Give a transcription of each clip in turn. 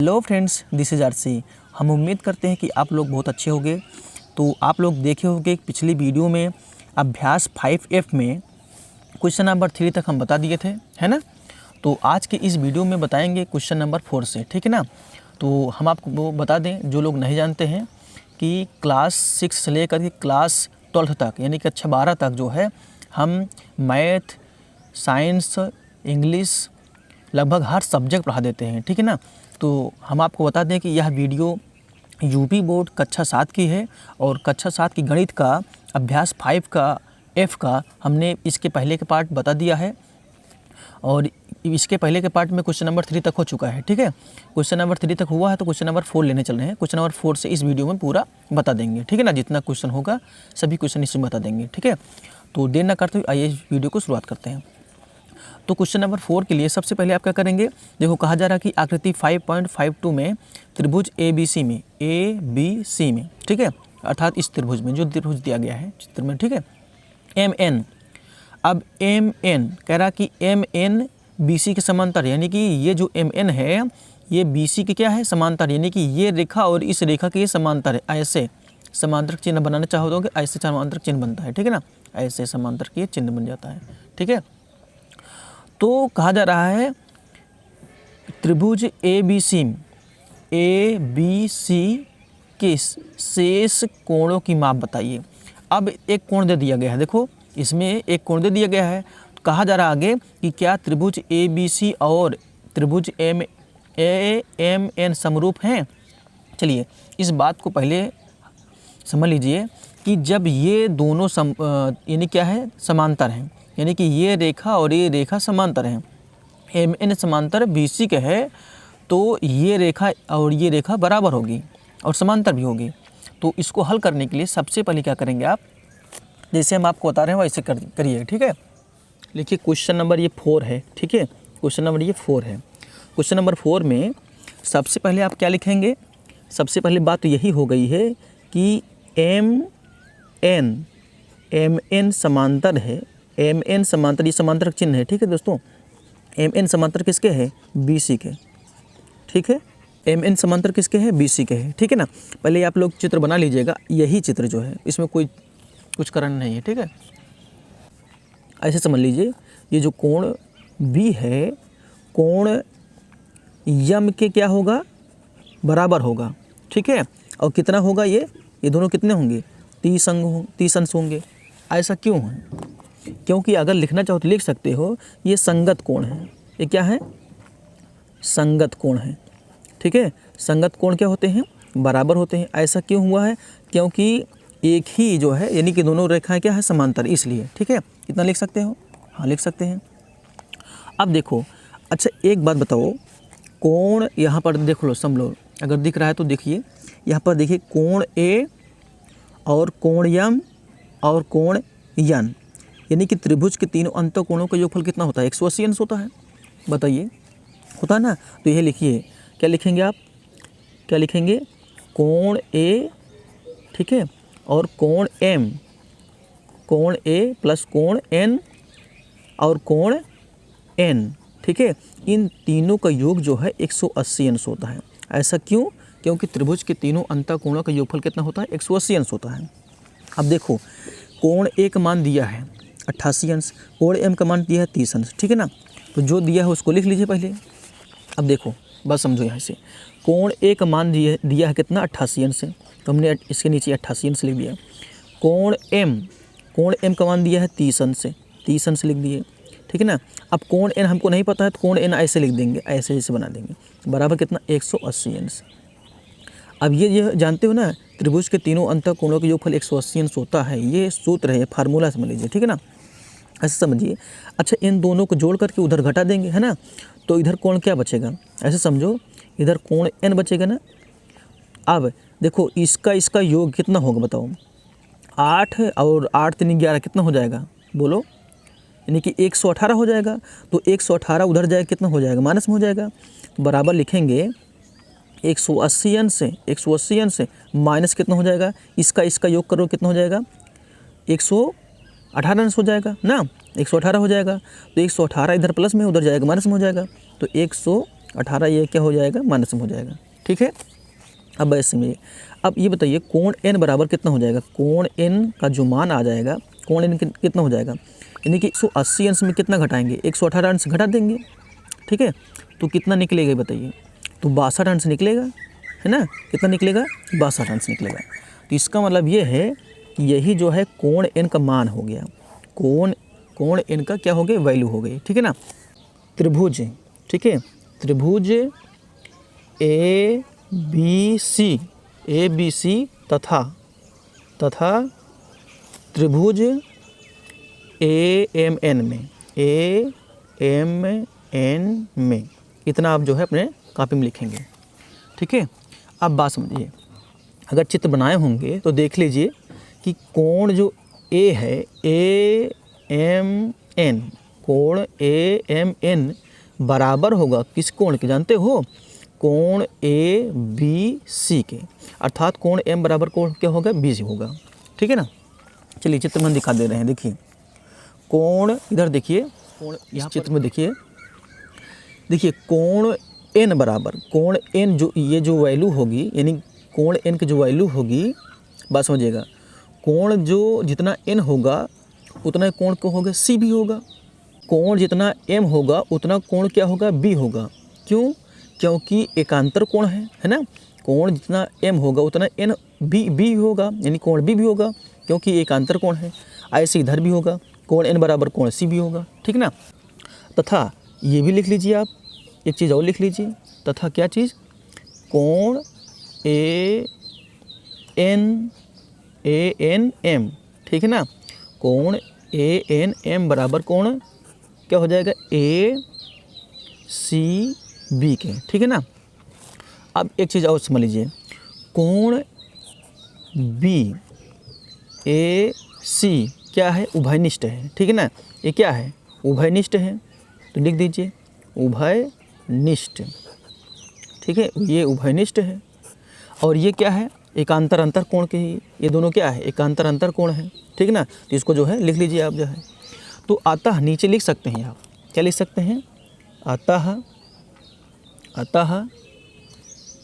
Hello friends, this is RC. हम उम्मीद करते हैं कि आप लोग बहुत अच्छे होंगे। तो आप लोग देखे होंगे पिछली वीडियो में अभ्यास 5F में क्वेश्चन नंबर 3 तक हम बता दिए थे, है ना। तो आज के इस वीडियो में बताएंगे क्वेश्चन नंबर 4 से, ठीक है ना। तो हम आपको वो बता दें जो लोग नहीं जानते हैं कि क्लास 6 से लेकर के क्लास 12 तक यानी कि कक्षा 12 तक जो है हम मैथ, साइंस, इंग्लिश लगभग हर सब्जेक्ट पढ़ा देते हैं, ठीक है ना। तो हम आपको बता दें कि यह वीडियो यूपी बोर्ड कक्षा 7 की है और कक्षा 7 की गणित का अभ्यास 5 का F का हमने इसके पहले के पार्ट बता दिया है और इसके पहले के पार्ट में क्वेश्चन नंबर 3 तक हो चुका है, ठीक है। क्वेश्चन नंबर 3 तक हुआ है तो क्वेश्चन नंबर 4 लेने चल रहे हैं। क्वेश्चन नंबर 4 से इस वीडियो में पूरा बता देंगे, ठीक है ना। जितना क्वेश्चन होगा सभी क्वेश्चन इसमें बता देंगे, ठीक है। तो देर ना करते हुए आइए इस वीडियो को शुरुआत करते हैं। तो क्वेश्चन नंबर 4 के लिए सबसे पहले आप क्या करेंगे, देखो कहा जा रहा है कि आकृति 5.52 में त्रिभुज ABC में, ठीक है, अर्थात इस त्रिभुज में जो त्रिभुज दिया गया है चित्र में, ठीक है, MN। अब MN कह रहा कि MN BC के समांतर, यानी कि ये जो MN है ये BC के क्या है, समांतर, यानी कि ये रेखा और इस रेखा के ये समांतर है। ऐसे समांतर चिन्ह बनाना चाहो तो ऐसे समांतर चिन्ह बनता है, ठीक है ना। ऐसे समांतर के चिन्ह बन जाता है, ठीक है। तो कहा जा रहा है त्रिभुज ABC के शेष कोणों की माप बताइए। अब एक कोण दे दिया गया है, देखो इसमें एक कोण दे दिया गया है। कहा जा रहा है आगे कि क्या त्रिभुज ABC और त्रिभुज MN समरूप हैं। चलिए इस बात को पहले समझ लीजिए कि जब ये दोनों यानी क्या है, समांतर हैं, यानी कि ये रेखा और ये रेखा समांतर हैं, MN समांतर BC के है तो ये रेखा और ये रेखा बराबर होगी और समांतर भी होगी। तो इसको हल करने के लिए सबसे पहले क्या करेंगे आप, जैसे हम आपको बता रहे हैं वैसे करिए, ठीक है। लिखिए क्वेश्चन नंबर ये 4 है, ठीक है। क्वेश्चन नंबर ये 4 है। क्वेश्चन नंबर 4 में सबसे पहले आप क्या लिखेंगे, सबसे पहले बात तो यही हो गई है कि MN समांतर है। MN समांतर, ये समांतर चिन्ह है, ठीक है दोस्तों। MN समांतर किसके है, BC के, ठीक है। MN समांतर किसके है, BC के है, ठीक है ना। पहले आप लोग चित्र बना लीजिएगा, यही चित्र जो है इसमें कोई कुछ कारण नहीं है, ठीक है। ऐसे समझ लीजिए ये जो कोण B है, कोण यम के क्या होगा, बराबर होगा, ठीक है। और कितना होगा, ये दोनों कितने होंगे, 30 अंश होंगे। ऐसा क्यों है, क्योंकि अगर लिखना चाहो तो लिख सकते हो ये संगत कोण है। ये क्या है, संगत कोण है, ठीक है। संगत कोण क्या होते हैं, बराबर होते हैं। ऐसा क्यों हुआ है, क्योंकि एक ही जो है यानी कि दोनों रेखाएं क्या है, समांतर, इसलिए, ठीक है। इतना लिख सकते हो, हाँ लिख सकते हैं। अब देखो, अच्छा एक बात बताओ, कोण यहाँ पर देख लो, समझ लो, अगर दिख रहा है तो देखिए यहाँ पर, देखिए कोण A और कोण M और कोण N, यानी कि त्रिभुज के तीनों अंतःकोणों का योगफल कितना होता है, 180 अंश होता है। बताइए, होता है ना। तो यह लिखिए, क्या लिखेंगे आप, क्या लिखेंगे, कोण A, ठीक है, और कोण M, कोण A प्लस कोण N और कोण N, ठीक है, इन तीनों का योग जो है 180 अंश होता है। ऐसा क्यों, क्योंकि त्रिभुज के तीनों अंतःकोणों का योगफल कितना होता है, 180 अंश होता है। अब देखो कोण A का मान दिया है 88 अंश, कोण M का मान दिया है 30 अंश, ठीक है ना। तो जो दिया है उसको लिख लीजिए पहले। अब देखो बस समझो, यहाँ से कोण A का मान दिया है कितना, 88 अंश है, तो हमने इसके नीचे 88 अंश लिख दिया। कोण M का मान दिया है 30 अंश से, 30 अंश लिख दिए, ठीक है ना। अब कोण N हमको नहीं पता है तो कोण N ऐसे लिख देंगे, ऐसे जैसे बना देंगे, बराबर कितना, 180 अंश। अब ये जानते हो ना, त्रिभुज के तीनों अंतःकोणों के योगफल 180 अंश होता है। ये सूत्र है, फार्मूला समझ लीजिए, ठीक है ना, ऐसे समझिए। अच्छा इन दोनों को जोड़ करके उधर घटा देंगे, है ना, तो इधर कोण क्या बचेगा, ऐसे समझो, इधर कोण N बचेगा ना। अब देखो इसका योग कितना होगा बताओ, 8 और 8 3 11 कितना हो जाएगा, बोलो, यानी कि 118 हो जाएगा। तो 118 उधर जाएगा, कितना हो जाएगा, माइनस में हो जाएगा। बराबर लिखेंगे 180 अंश से माइनस कितना हो जाएगा, इसका योग करो, कितना हो जाएगा, 118 अंश हो जाएगा ना, 118 हो जाएगा। तो 118 इधर प्लस में, उधर जाएगा माइनस में हो जाएगा, तो 18 ये क्या हो जाएगा, माइनस में हो जाएगा। ठीक है, अब ऐसे में अब ये बताइए कोण n बराबर कितना हो जाएगा। कोण n का जो मान आ जाएगा, कोण n कितना हो जाएगा, यानी कि 180 अंश में कितना घटाएंगे, 118 अंश घटा देंगे। ठीक है, तो कितना निकलेगा बताइए, तो 62 अंश निकलेगा, है ना। कितना निकलेगा, 62 अंश निकलेगा। तो इसका मतलब ये है कि यही जो है कोण n का मान हो गया, कोण n का क्या हो गया, वैल्यू हो गई। ठीक है ना। त्रिभुज, ठीक है, त्रिभुज ए बी सी तथा त्रिभुज AMN में इतना आप जो है अपने कापी में लिखेंगे। ठीक है, अब बात समझिए, अगर चित्र बनाए होंगे तो देख लीजिए कि कोण जो A है AMN, कोण AMN बराबर होगा किस कोण के, जानते हो, कोण ABC के, अर्थात कोण M बराबर कोण क्या होगा, BC होगा। ठीक है ना। चलिए चित्र में दिखा दे रहे हैं, देखिए कोण, इधर देखिए कोण, इस चित्र में देखिए कोण n बराबर, कोण n जो ये जो वैल्यू होगी, यानी कोण n की जो वैल्यू होगी, बात समझिएगा, कोण जो जितना n होगा उतना कोण को होगा C भी होगा, कोण जितना m होगा उतना कोण क्या होगा, B होगा। क्यों, क्योंकि एकांतर कोण है ना। कोण जितना m होगा उतना n B होगा, यानी कोण B भी होगा, क्योंकि एकांतर कोण है। ऐसे इधर भी होगा, कोण n बराबर कोण C भी होगा। ठीक ना। तथा ये भी लिख लीजिए आप, एक चीज़ और लिख लीजिए, तथा क्या चीज़, कोण ANM, ठीक है ना, कोण ANM बराबर कोण क्या हो जाएगा, ACB के। ठीक है ना। अब एक चीज़ और समझ लीजिए, कोण BAC क्या है, उभयनिष्ठ है। ठीक है ना, ये क्या है, उभयनिष्ठ है, तो लिख दीजिए उभयनिष्ठ। ठीक है, ये उभयनिष्ठ है। और ये क्या है, एकांतर अंतर कोण के, ये दोनों क्या है, एकांतर अंतर कोण है। ठीक है ना, तो इसको जो है लिख लीजिए आप जो है। तो अतः नीचे लिख सकते हैं आप, क्या लिख सकते हैं, अतः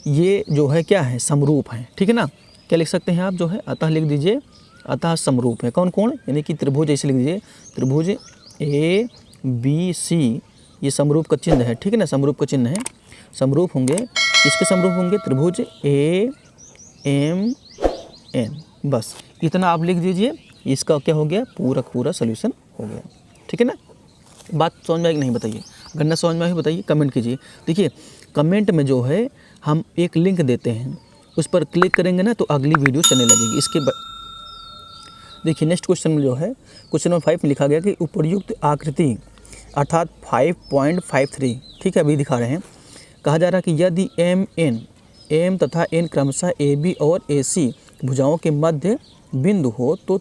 ये जो है क्या है, समरूप है। ठीक है ना, क्या लिख सकते हैं आप जो है, अतः लिख दीजिए, अतः समरूप है। कौन कौन, यानी कि त्रिभुज, ऐसे लिख दीजिए त्रिभुज ABC, ये समरूप का चिन्ह है। ठीक है ना, समरूप का चिन्ह है, समरूप होंगे, इसके समरूप होंगे त्रिभुज AMN। बस इतना आप लिख दीजिए, इसका क्या हो गया, पूरा सोल्यूशन हो गया। ठीक है ना। बात समझ में आई नहीं, बताइए, अगर ना समझ में आई बताइए, कमेंट कीजिए। देखिए कमेंट में जो है हम एक लिंक देते हैं, उस पर क्लिक करेंगे ना तो अगली वीडियो चलने लगेगी। इसके देखिए नेक्स्ट क्वेश्चन में जो है, क्वेश्चन नंबर 5 में लिखा गया कि उपर्युक्त आकृति अर्थात 5.53, ठीक है, अभी दिखा रहे हैं, कहा जा रहा है कि यदि M तथा N क्रमशः AB और AC भुजाओं के मध्य बिंदु हो तो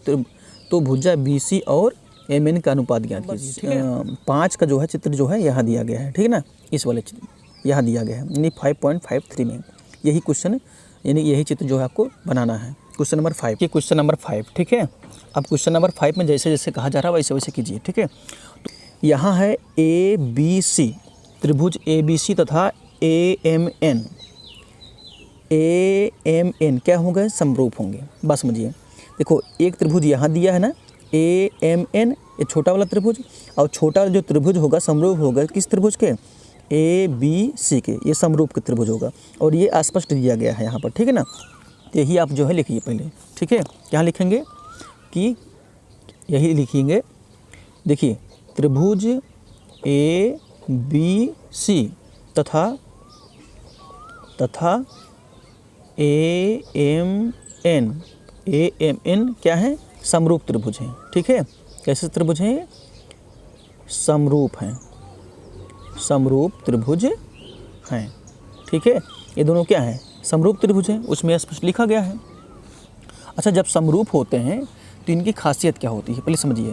भुजा BC और MN का अनुपात ज्ञात कीजिए। ठीक है, 5 का जो है चित्र जो है यहाँ दिया गया है। ठीक है ना, इस वाले चित्र यहाँ दिया गया है, यानी 5.53 में यही क्वेश्चन, यानी यही चित्र जो है आपको बनाना है। क्वेश्चन नंबर 5, ये क्वेश्चन नंबर 5। ठीक है, अब क्वेश्चन नंबर 5 में जैसे जैसे कहा जा रहा है वैसे वैसे कीजिए। ठीक है, तो यहाँ है ABC, त्रिभुज ABC तथा AMN क्या होंगे, समरूप होंगे। बस समझिए, देखो एक त्रिभुज यहाँ दिया है ना AMN, ये छोटा वाला त्रिभुज, और छोटा जो त्रिभुज होगा समरूप होगा किस त्रिभुज के, ABC के, ये समरूप के त्रिभुज होगा। और ये स्पष्ट दिया गया है यहाँ पर। ठीक है ना, यही आप जो है लिखिए पहले। ठीक है, क्या लिखेंगे कि यही लिखेंगे, देखिए त्रिभुज ABC तथा AMN क्या है, समरूप त्रिभुज हैं। ठीक है, कैसे त्रिभुज हैं, समरूप हैं, समरूप त्रिभुज हैं। ठीक है, ये दोनों क्या हैं, समरूप त्रिभुज हैं, उसमें स्पष्ट लिखा गया है। अच्छा, जब समरूप होते हैं तो इनकी खासियत क्या होती है, पहले समझिए।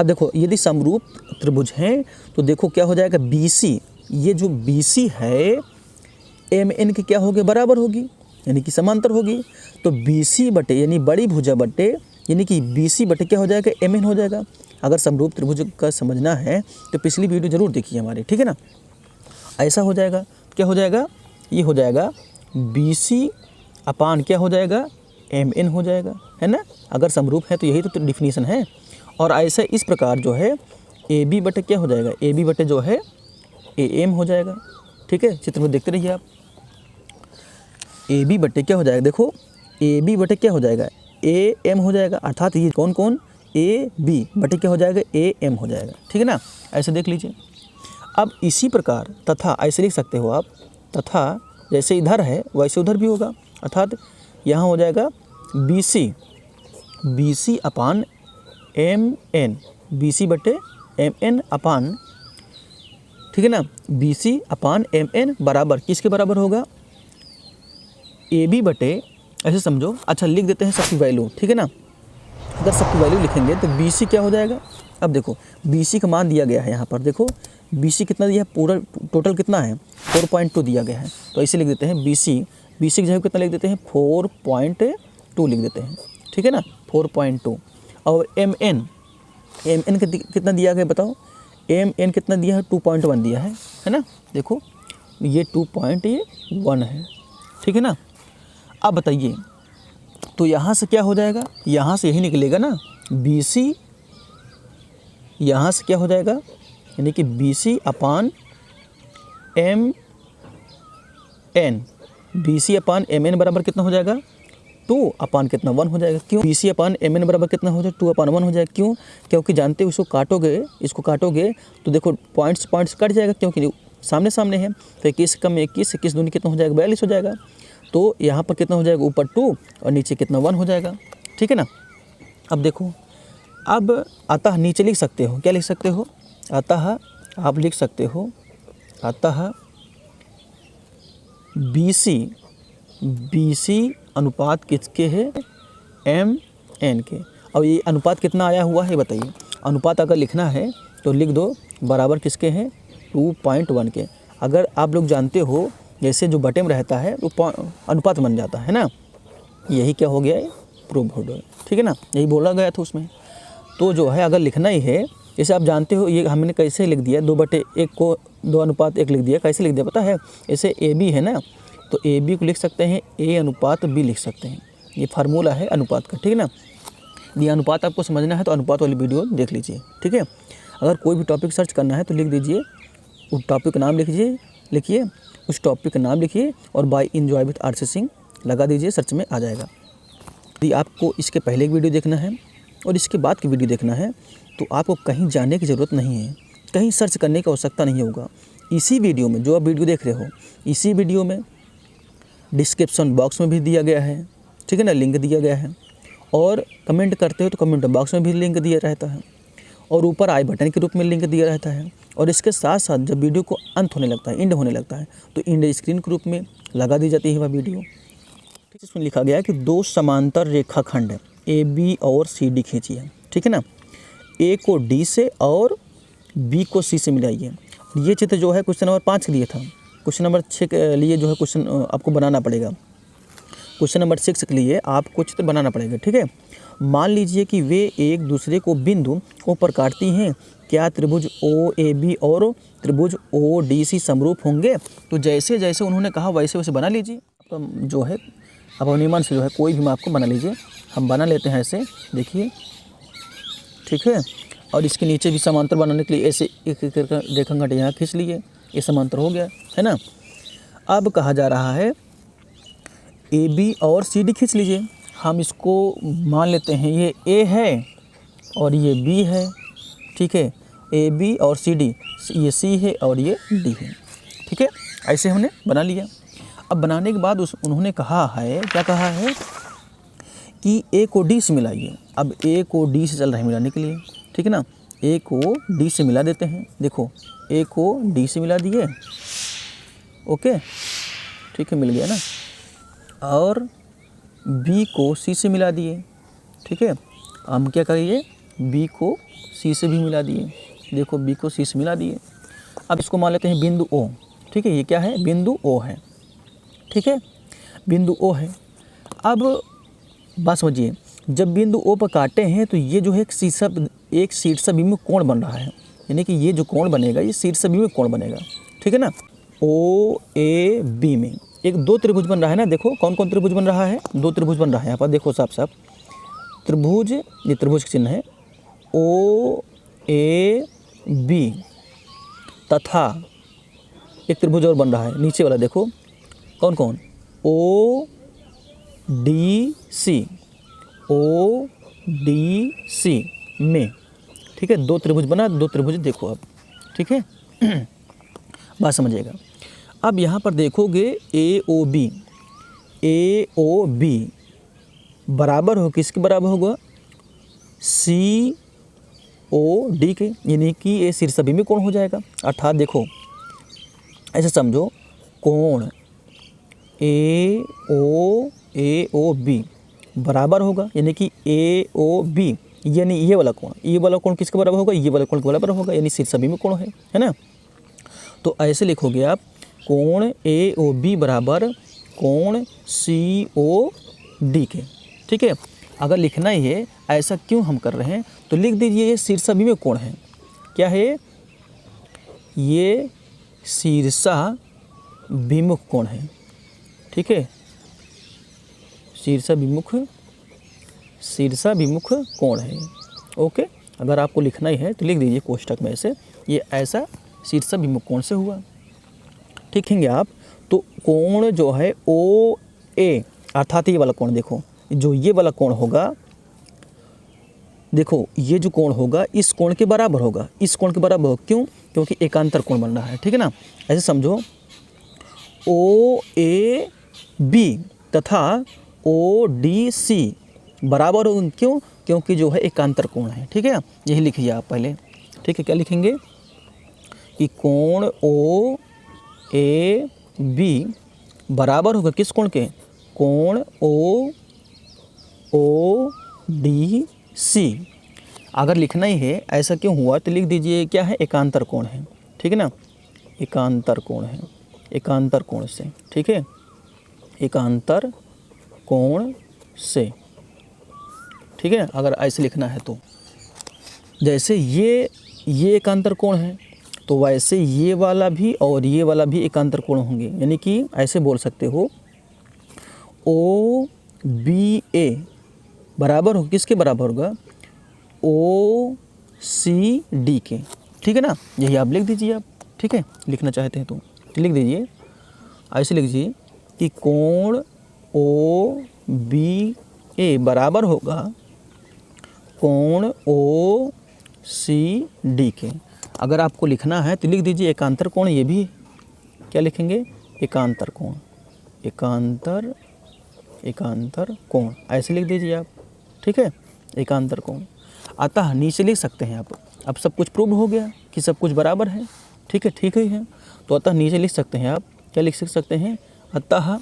अब देखो यदि समरूप त्रिभुज हैं तो देखो क्या हो जाएगा, BC, ये जो BC है MN के क्या होगी, बराबर होगी, यानी कि समांतर होगी। तो BC बटे यानी बड़ी भुजा बटे यानी कि BC बटे क्या हो जाएगा, MN हो जाएगा। अगर समरूप त्रिभुज का समझना है तो पिछली वीडियो जरूर देखिए हमारे। ठीक है ना, ऐसा हो जाएगा। क्या हो जाएगा, ये हो जाएगा BC अपान क्या हो जाएगा, MN हो जाएगा, है ना। अगर समरूप है तो यही तो डिफिनीशन है। और ऐसे इस प्रकार जो है AB बटे क्या हो जाएगा, AB बटे जो है AM हो जाएगा। ठीक है, चित्र में देखते रहिए आप। AB बटे क्या हो जाएगा, देखो AB बटे क्या हो जाएगा, AM हो जाएगा, अर्थात ये कौन कौन, AB बटे क्या हो जाएगा, AM हो जाएगा। ठीक है ना, ऐसे देख लीजिए। अब इसी प्रकार तथा ऐसे लिख सकते हो आप, तथा जैसे इधर है वैसे उधर भी होगा, अर्थात यहाँ हो जाएगा BC अपान MN, BC बटे MN अपान, ठीक है ना, BC अपान MN बराबर किसके बराबर होगा, AB बटे, ऐसे समझो। अच्छा लिख देते हैं सबकी वैल्यू, ठीक है ना। अगर सबकी वैल्यू लिखेंगे तो BC क्या हो जाएगा, अब देखो BC का मान दिया गया है यहाँ पर, देखो BC कितना दिया है, पूरा टोटल कितना है 4.2 दिया गया है, तो ऐसे लिख देते हैं BC की जगह कितना लिख देते हैं 4.2 लिख देते हैं, ठीक है ना, 4.2। और MN कितना दिया गया बताओ, MN कितना दिया है 2.1 दिया है ना, देखो ये 2.1 है, ठीक है ना। अब बताइए तो यहाँ से क्या हो जाएगा, यहाँ से यही निकलेगा ना BC, यहाँ से क्या हो जाएगा, यानी कि BC अपान MN, BC अपान MN बराबर कितना हो जाएगा 2 अपान कितना 1 हो जाएगा। क्यों, BC अपान MN बराबर कितना हो जाएगा 2 अपान 1 हो जाएगा। क्यों, क्योंकि जानते हो इसको काटोगे तो देखो पॉइंट्स कट जाएगा, क्योंकि सामने सामने है, तो 21 कम 21 दूनी कितना हो जाएगा 42 हो जाएगा। तो यहाँ पर कितना हो जाएगा, ऊपर 2 और नीचे कितना 1 हो जाएगा, ठीक है ना। अब देखो, अब अतः नीचे लिख सकते हो, क्या लिख सकते हो, अतः आप लिख सकते हो, अतः BC अनुपात किसके है, MN के। अब ये अनुपात कितना आया हुआ है बताइए, अनुपात अगर लिखना है तो लिख दो बराबर किसके हैं 2.1 के। अगर आप लोग जानते हो जैसे जो बटे में रहता है वो अनुपात बन जाता है ना, यही क्या हो गया है, प्रूव हो गया, ठीक है ना, यही बोला गया था उसमें। तो जो है अगर लिखना ही है, जैसे आप जानते हो ये हमने कैसे लिख दिया, 2/1 को 2:1 लिख दिया, कैसे लिख दिया पता है, ऐसे AB है ना, तो AB को लिख सकते हैं A/B लिख सकते हैं, ये फार्मूला है अनुपात का, ठीक है ना। ये अनुपात आपको समझना है तो अनुपात वाली वीडियो देख लीजिए, ठीक है। अगर कोई भी टॉपिक सर्च करना है तो लिख दीजिए, उस टॉपिक का नाम लिखिए उस टॉपिक का नाम लिखिए और by enjoy with RC Singh लगा दीजिए, सर्च में आ जाएगा। यदि आपको इसके पहले की वीडियो देखना है और इसके बाद की वीडियो देखना है तो आपको कहीं जाने की ज़रूरत नहीं है, कहीं सर्च करने की आवश्यकता नहीं होगा। इसी वीडियो में जो आप वीडियो देख रहे हो, इसी वीडियो में डिस्क्रिप्शन बॉक्स में भी दिया गया है, ठीक है ना, लिंक दिया गया है, और कमेंट करते हो तो कमेंट बॉक्स में भी लिंक दिया रहता है, और ऊपर आई बटन के रूप में लिंक दिया रहता है। और इसके साथ साथ जब वीडियो को अंत होने लगता है, एंड होने लगता है, तो एंड स्क्रीन के रूप में लगा दी जाती है वह वीडियो। इसमें लिखा गया है कि 2 समांतर रेखाखंड AB और CD खींचिए, ठीक है ना। A को D से और B को C से मिलाइए। ये चित्र जो है क्वेश्चन नंबर 5 के लिए था, क्वेश्चन नंबर 6 के लिए जो है क्वेश्चन आपको बनाना पड़ेगा, क्वेश्चन नंबर 6 के लिए आपको चित्र बनाना पड़ेगा, ठीक है। मान लीजिए कि वे एक दूसरे को बिंदु O पर काटती हैं, क्या त्रिभुज OAB और त्रिभुज ODC समरूप होंगे। तो जैसे जैसे उन्होंने कहा वैसे वैसे बना लीजिए, तो जो है अब अपने मन से जो है कोई भी आपको बना लीजिए। हम बना लेते हैं ऐसे, देखिए, ठीक है। और इसके नीचे भी समांतर बनाने के लिए ऐसे एक एक रेखाखंड यहाँ खींच लिए, ये समांतर हो गया, है ना। अब कहा जा रहा है AB और CD खींच लीजिए। हम इसको मान लेते हैं ये A है और ये B है, ठीक है। AB और CD, ये C है और ये D है, ठीक है। ऐसे हमने बना लिया। अब बनाने के बाद उन्होंने कहा है, क्या कहा है कि A को D से मिलाइए। अब A को D से चल रहा है मिलाने के लिए, ठीक है ना। A को D से मिला देते हैं, देखो A को D से मिला दिए, ओके, ठीक है, मिल गया ना। और B को C से मिला दिए, ठीक है। हम क्या करिए, B को C से भी मिला दिए, देखो B को C से मिला दिए। अब इसको मान लेते हैं बिंदु O, ठीक है। ये क्या है, बिंदु O है, ठीक है, बिंदु O है। अब बात समझिए, जब बिंदु O पर काटे हैं तो ये जो है एक शीर्षाभिमुख कोण बन रहा है, यानी कि ये जो कोण बनेगा ये शीर्षाभिमुख कोण बनेगा, ठीक है ना। ओ ए बी में एक दो त्रिभुज बन रहा है ना। देखो कौन कौन त्रिभुज बन रहा है, दो त्रिभुज बन रहा है यहाँ पर, देखो साफ साफ त्रिभुज, ये त्रिभुज का चिन्ह है, ओ ए बी तथा एक त्रिभुज और बन रहा है नीचे वाला, देखो कौन कौन, O D C, O D C में, ठीक है। दो त्रिभुज बना, दो त्रिभुज देखो अब, ठीक है। बात समझिएगा। अब यहाँ पर देखोगे ए ओ बी बराबर हो किसके बराबर होगा, सी ओ डी के, यानी कि ये शीर्षाभिमुख कोण हो जाएगा। अर्थात देखो ऐसे समझो, कोण ए ओ बी बराबर होगा, यानी कि ए ओ बी, यानी ये वाला कोण किसके बराबर होगा, ये वाला कोण के बराबर होगा, यानी शीर्षाभिमुख कोण है ना। तो ऐसे लिखोगे आप, कोण ए ओ बी बराबर कोण सी ओ डी के, ठीक है। अगर लिखना ही है ऐसा क्यों हम कर रहे हैं, तो लिख दीजिए ये शीर्षाभिमुख कोण है। क्या है ये, शीर्षाभिमुख कोण है, ठीक है। शीर्षाभिमुख कोण है, ओके। अगर आपको लिखना ही है तो लिख दीजिए कोष्ठक में ऐसे, ये ऐसा शीर्षाभिमुख कोण से हुआ, ठीक है आप। तो कोण जो है ओ ए, अर्थात ये वाला कोण, देखो जो ये वाला कोण होगा, देखो ये जो कोण होगा इस कोण के बराबर होगा, इस कोण के बराबर होगा, क्यों, क्योंकि एकांतर कोण बन रहा है, ठीक है ना। ऐसे समझो ओ ए बी तथा ओ डी सी बराबर होगा, क्यों, क्योंकि जो है एकांतर कोण है, ठीक है। यही लिखिए आप पहले, ठीक है। क्या लिखेंगे कि कोण ओ ए बी बराबर होगा किस कोण के, कोण ओ डी सी। अगर लिखना ही है ऐसा क्यों हुआ तो लिख दीजिए क्या है, एकांतर कोण है, ठीक है ना, एकांतर कोण है, एकांतर कोण से, ठीक है, एकांतर कोण से, ठीक है। अगर ऐसे लिखना है तो जैसे ये एकांतर कोण है तो वैसे ये वाला भी और ये वाला भी एकांतर कोण होंगे, यानी कि ऐसे बोल सकते हो ओ बी ए बराबर हो किसके बराबर होगा, ओ सी डी के, ठीक है ना। यही आप लिख दीजिए आप, ठीक है। लिखना चाहते हैं तो लिख दीजिए, ऐसे लिख दीजिए कि कोण ओ बी ए बराबर होगा कोण ओ सी डी के। अगर आपको लिखना है तो लिख दीजिए एकांतर कोण, ये भी क्या लिखेंगे, एकांतर कोण, एकांतर कोण ऐसे लिख दीजिए आप, ठीक है, एकांतर कोण। अतः नीचे लिख सकते हैं आप, अब सब कुछ प्रूव हो गया कि सब कुछ बराबर है, ठीक है, ठीक ही है। तो अतः नीचे लिख सकते हैं आप, क्या लिख सकते हैं, अतः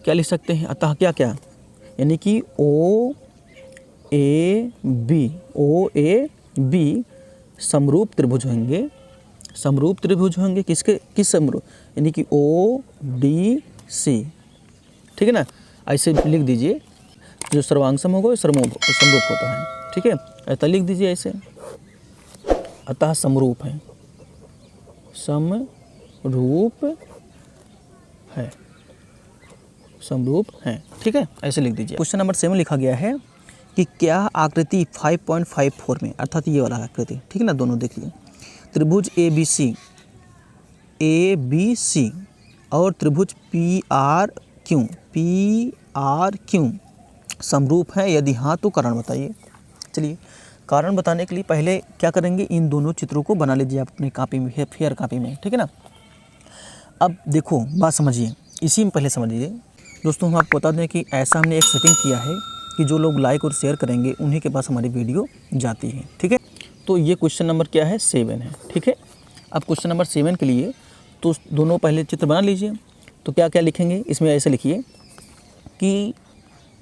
क्या लिख सकते हैं, अतः क्या क्या, यानी कि ओ ए बी समरूप त्रिभुज होंगे, समरूप त्रिभुज होंगे किस समरूप, यानी कि ओ डी सी, ठीक है ना। ऐसे लिख दीजिए, जो सर्वांग सम होगा समरूप होता है, ठीक है। ऐसा लिख दीजिए ऐसे, अतः समरूप है, समरूप है, ठीक है, ऐसे लिख दीजिए। क्वेश्चन नंबर 7 लिखा गया है कि क्या आकृति 5.54 में, अर्थात ये वाला आकृति, ठीक है ना, दोनों देखिए, त्रिभुज ए बी सी और त्रिभुज पी आर क्यू समरूप है, यदि हाँ तो कारण बताइए। चलिए कारण बताने के लिए पहले क्या करेंगे, इन दोनों चित्रों को बना लीजिए आप अपनी कॉपी में, फेयर कॉपी में, ठीक है ना। अब देखो बात समझिए, इसी में पहले समझिए दोस्तों, हम आपको बता दें कि ऐसा हमने एक सेटिंग किया है कि जो लोग लाइक और शेयर करेंगे उन्हीं के पास हमारी वीडियो जाती है, ठीक है। तो ये क्वेश्चन नंबर क्या है, 7 है, ठीक है। अब क्वेश्चन नंबर 7 के लिए तो दोनों पहले चित्र बना लीजिए। तो क्या क्या लिखेंगे इसमें, ऐसे लिखिए कि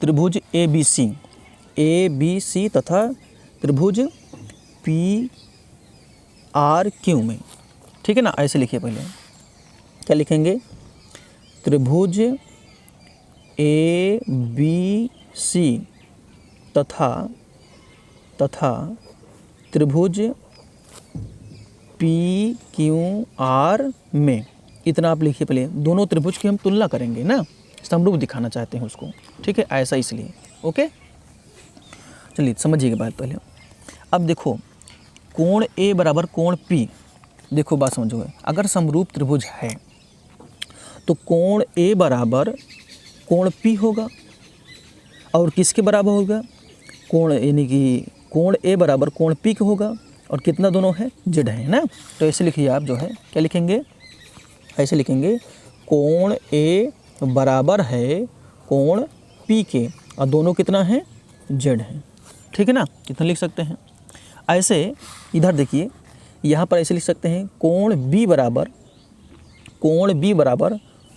त्रिभुज ए बी सी तथा त्रिभुज पी आर क्यू में, ठीक है ना। ऐसे लिखिए, पहले क्या लिखेंगे, त्रिभुज ए बी सी तथा त्रिभुज पी क्यू आर में, इतना आप लिखिए पहले, दोनों त्रिभुज की हम तुलना करेंगे ना, समरूप दिखाना चाहते हैं उसको, ठीक है, ऐसा इसलिए। ओके, चलिए समझिएगा बात पहले। अब देखो कोण ए बराबर कोण पी, देखो बात समझो, अगर समरूप त्रिभुज है तो कोण ए बराबर कोण पी होगा, और किसके बराबर होगा, कोण यानी कि कोण ए बराबर कोण पी का होगा, और कितना दोनों है, जेड है ना। तो ऐसे लिखिए आप जो है, क्या लिखेंगे, ऐसे लिखेंगे कोण ए बराबर है कोण पी के, और दोनों कितना है, जेड है, ठीक है ना, कितना लिख सकते हैं। ऐसे इधर देखिए, यहाँ पर ऐसे लिख सकते हैं कोण बी बराबर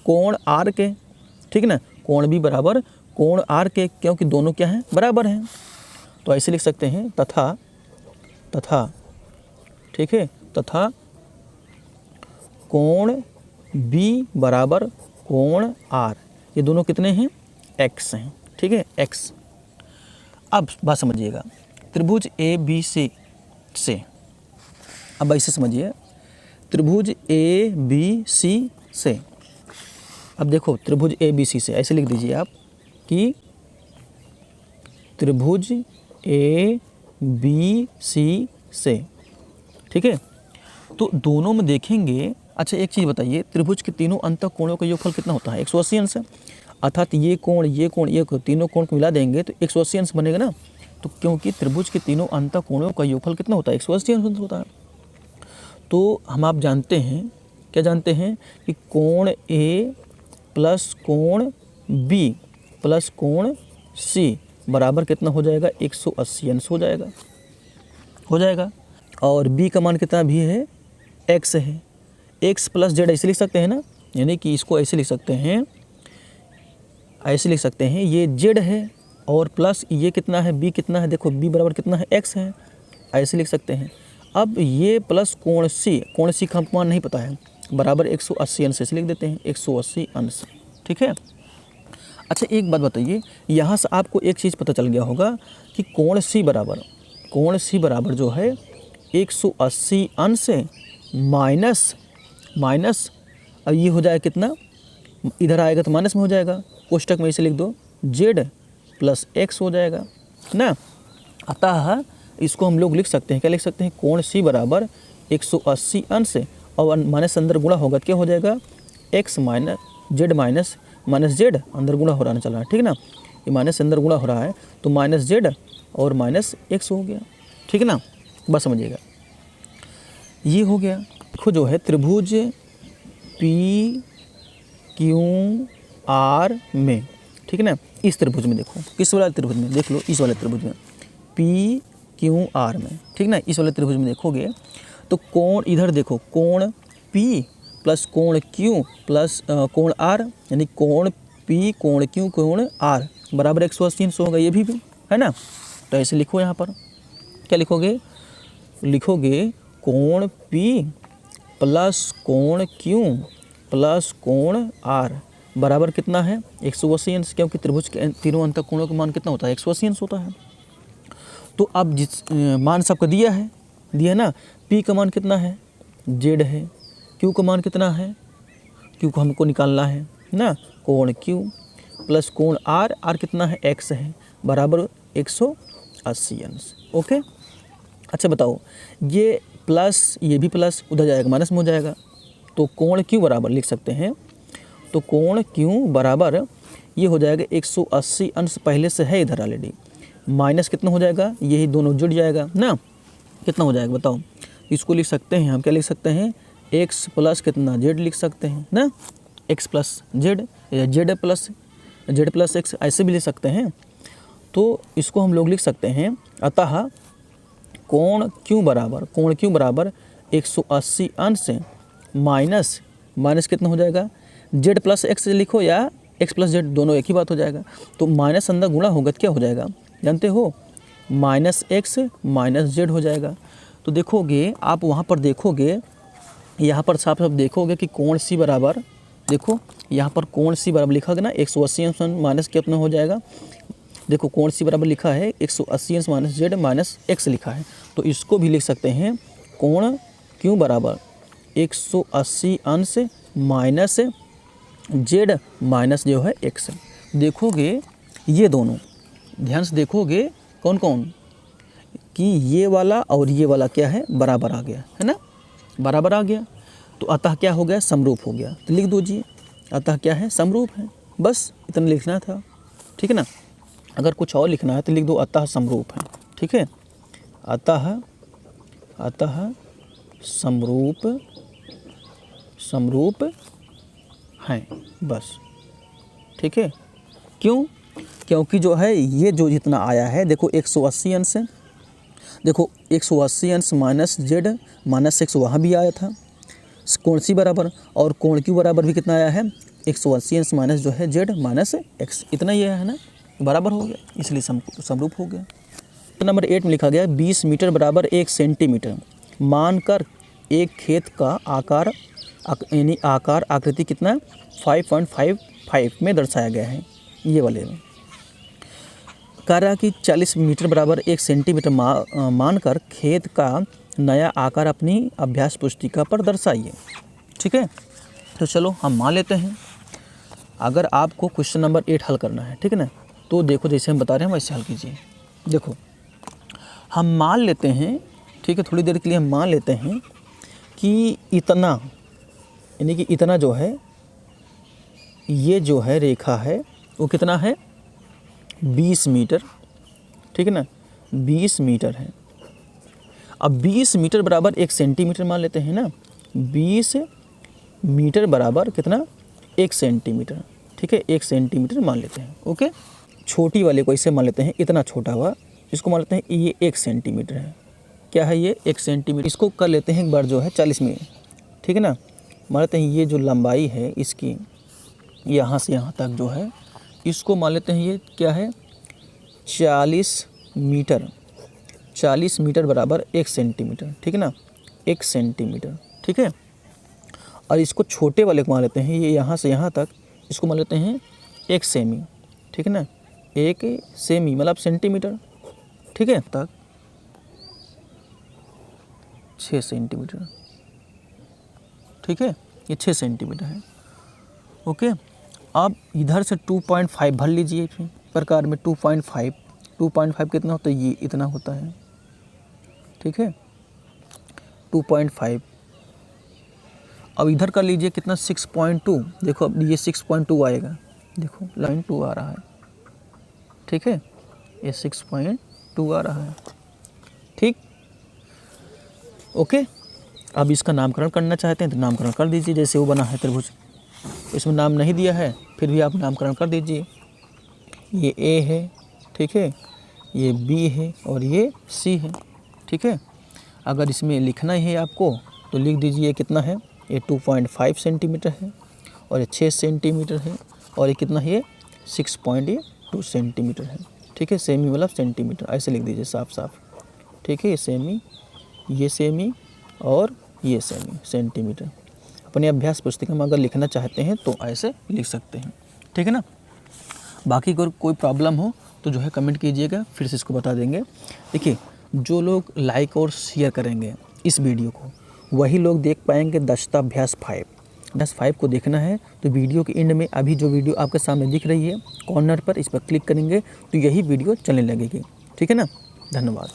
कोण आर के, ठीक है ना, कोण बी बराबर कोण आर के, क्योंकि दोनों क्या हैं, बराबर हैं। तो ऐसे लिख सकते हैं तथा, ठीक है, तथा कोण बी बराबर कोण आर, ये दोनों कितने हैं, एक्स हैं, ठीक है, एक्स। अब बात समझिएगा, त्रिभुज ए बी सी से, अब ऐसे समझिए, त्रिभुज ए बी सी से, अब देखो त्रिभुज ए बी सी से ऐसे लिख दीजिए आप कि त्रिभुज ए बी सी से, ठीक है। तो दोनों में देखेंगे, अच्छा एक चीज़ बताइए, त्रिभुज के तीनों अंतः कोणों का योगफल कितना होता है, 180 अंश, अर्थात ये कोण तीनों कोण को मिला देंगे तो 180 अंश बनेगा ना। तो क्योंकि त्रिभुज के तीनों अंतः कोणों का योगफल कितना होता है, 180 अंश होता है। तो हम आप जानते हैं, क्या जानते हैं, कि कोण ए प्लस कोण बी प्लस कोण सी बराबर कितना हो जाएगा, 180 अंश हो जाएगा। और बी का मान कितना भी है, एक्स है, एक्स प्लस जेड ऐसे लिख सकते हैं ना, यानी कि इसको ऐसे लिख सकते हैं, ये जेड है और प्लस ये कितना है, बी कितना है, देखो बी बराबर कितना है, एक्स है, ऐसे लिख सकते हैं। अब ये प्लस कोण सी का हमको मान नहीं पता है, बराबर 180 अंश ऐसे लिख देते हैं, 180 अंश, ठीक है। अच्छा एक बात बताइए, यहाँ से आपको एक चीज़ पता चल गया होगा कि कोण सी बराबर जो है 180 अंश माइनस अब ये हो जाएगा कितना, इधर आएगा तो माइनस में हो जाएगा, कोष्टक में इसे लिख दो जेड प्लस एक्स हो जाएगा ना। अतः इसको हम लोग लिख सकते हैं, क्या लिख सकते हैं, कोण सी बराबर 180 अंश और माइनस अंदर गुणा होगा, क्या हो जाएगा, एक्स माइनस जेड अंदर गुणा हो रहा है, चल रहा है, ठीक है ना, ये माइनस अंदर गुणा हो रहा है तो माइनस जेड और माइनस एक्स हो गया, ठीक है ना, बस समझिएगा। ये हो गया, देखो जो है त्रिभुज पी क्यू आर में, ठीक है ना, इस त्रिभुज में देखो, किस वाले त्रिभुज में, देख लो इस वाले त्रिभुज में पी क्यू आर में, ठीक ना, इस वाले त्रिभुज में देखोगे तो कोण इधर देखो, कोण पी प्लस कोण क्यू प्लस कोण आर, यानी कोण पी कोण क्यू कोण आर बराबर 180 अंश होगा, ये भी है ना। तो ऐसे लिखो, यहाँ पर क्या लिखोगे कोण पी प्लस कोण क्यू प्लस कोण आर बराबर कितना है, 180 अंश, क्योंकि त्रिभुज के तीनों अंतः कोणों का मान कितना होता है, 180 अंश होता है। तो अब जिस मान सबका दिया है ना, पी का मान कितना है, जेड है, क्यू का मान कितना है, क्यू को हमको निकालना है ना, कोण क्यू प्लस कोण आर कितना है, एक्स है, बराबर 180 अंश। ओके, अच्छा बताओ, ये प्लस ये भी प्लस उधर जाएगा माइनस में हो जाएगा, तो कोण क्यू बराबर लिख सकते हैं, तो कोण क्यू बराबर ये हो जाएगा 180 अंश पहले से है इधर ऑलरेडी, माइनस कितना हो जाएगा, यही दोनों जुड़ जाएगा ना, कितना हो जाएगा बताओ, इसको लिख सकते हैं हम, क्या लिख सकते हैं, एक्स प्लस कितना जेड लिख सकते हैं ना, एक्स प्लस जेड या जेड प्लस एक्स ऐसे भी लिख सकते हैं। तो इसको हम लोग लिख सकते हैं, अतः कोण क्यू बराबर 180 अंश माइनस कितना हो जाएगा, जेड प्लस एक्स लिखो या एक्स प्लस जेड, दोनों एक ही बात हो जाएगा। तो माइनस अंदर गुणा होगा तो क्या हो जाएगा जानते हो, माइनस एक्स माइनस जेड हो जाएगा। तो देखोगे आप वहाँ पर देखोगे, यहाँ पर साफ साफ देखोगे कि कोण सी बराबर, देखो यहाँ पर कोण सी बराबर लिखा गया ना 180 अंश माइनस कितना हो जाएगा, देखो कोण सी बराबर लिखा है 180 अंश माइनस जेड माइनस एक्स लिखा है, तो इसको भी लिख सकते हैं कोण क्यू बराबर 180 अंश माइनस जेड माइनस जो है एक्स। देखोगे ये दोनों ध्यान से देखोगे कौन कौन कि ये वाला और ये वाला क्या है, बराबर आ गया है ना, बराबर आ गया। तो अतः क्या हो गया, समरूप हो गया। तो लिख दीजिए अतः क्या है, समरूप है। बस इतना लिखना था, ठीक है ना। अगर कुछ और लिखना है तो लिख दो अतः समरूप है, ठीक है। अतः समरूप हैं, बस, ठीक है। क्यों, क्योंकि जो है ये जो जितना आया है देखो 180 अंश है, देखो 180 अंश माइनस जेड माइनस एक्स वहाँ भी आया था, कोण सी बराबर, और कोण क्यू बराबर भी कितना आया है 180 अंश माइनस जो है जेड माइनस एक्स, इतना ये है ना, बराबर हो गया, इसलिए समरूप हो गया। तो नंबर 8 में लिखा गया 20 मीटर बराबर 1 सेंटीमीटर मानकर एक खेत का आकार यानी आकार आकृति कितना 5.55 में दर्शाया गया है। ये वाले में कह रहा कि 40 मीटर बराबर 1 सेंटीमीटर मानकर खेत का नया आकार अपनी अभ्यास पुस्तिका पर दर्शाइए, ठीक है। तो चलो हम मान लेते हैं, अगर आपको क्वेश्चन नंबर 8 हल करना है, ठीक है ना, तो देखो जैसे हम बता रहे हैं वैसे हल कीजिए। देखो हम मान लेते हैं, ठीक है, थोड़ी देर के लिए हम मान लेते हैं कि इतना यानी कि इतना जो है ये जो है रेखा है वो कितना है 20 मीटर, ठीक है ना, 20 मीटर है। अब 20 मीटर बराबर 1 सेंटीमीटर मान लेते हैं ना, 20 मीटर बराबर कितना 1 सेंटीमीटर, ठीक है, 1 सेंटीमीटर मान लेते हैं। ओके, छोटी वाले को इसे मान लेते हैं, इतना छोटा हुआ इसको मान लेते हैं ये 1 सेंटीमीटर है। क्या है ये 1 सेंटीमीटर, इसको कर लेते हैं एक बार जो है 40 में, ठीक है ना। मान लेते हैं ये जो लंबाई है इसकी यहाँ से यहाँ तक जो है इसको मान लेते हैं ये क्या है 40 मीटर, 40 मीटर बराबर 1 सेंटीमीटर, ठीक है ना, 1 सेंटीमीटर, ठीक है। और इसको छोटे वाले को मान लेते हैं ये यहाँ से यहाँ तक, इसको मान लेते हैं 1 सेमी, ठीक है ना, 1 सेमी मतलब सेंटीमीटर, ठीक है, तक 6 सेंटीमीटर, ठीक है, ये 6 सेंटीमीटर है। ओके, अब इधर से 2.5 भर लीजिए फिर प्रकार में 2.5 कितना होता है, ये इतना होता है, ठीक है, 2.5। अब इधर कर लीजिए कितना 6.2, देखो अब ये 6.2 आएगा, देखो लाइन 2 आ रहा है, ठीक है, ये 6.2 आ रहा है, ठीक। ओके, अब इसका नामकरण करना चाहते हैं तो नामकरण कर दीजिए, जैसे वो बना है त्रिभुज, इसमें नाम नहीं दिया है फिर भी आप नामकरण कर दीजिए। ये ए है, ठीक है, ये बी है और ये सी है, ठीक है। अगर इसमें लिखना ही है आपको तो लिख दीजिए कितना है, ये 2.5 सेंटीमीटर है और ये 6 सेंटीमीटर है और ये कितना है, ये 6.2 सेंटीमीटर है, ठीक है। सेमी मतलब सेंटीमीटर, ऐसे लिख दीजिए साफ साफ, ठीक है। ये सेमी और ये सेमी सेंटीमीटर। अपने अभ्यास पुस्तिका में अगर लिखना चाहते हैं तो ऐसे लिख सकते हैं, ठीक है ना। बाकी अगर कोई प्रॉब्लम हो तो जो है कमेंट कीजिएगा, फिर से इसको बता देंगे। देखिए जो लोग लाइक और शेयर करेंगे इस वीडियो को वही लोग देख पाएंगे दक्षता अभ्यास 5 को देखना है तो वीडियो के एंड में अभी जो वीडियो आपके सामने दिख रही है कॉर्नर पर, इस पर क्लिक करेंगे तो यही वीडियो चलने लगेगी, ठीक है ना। धन्यवाद।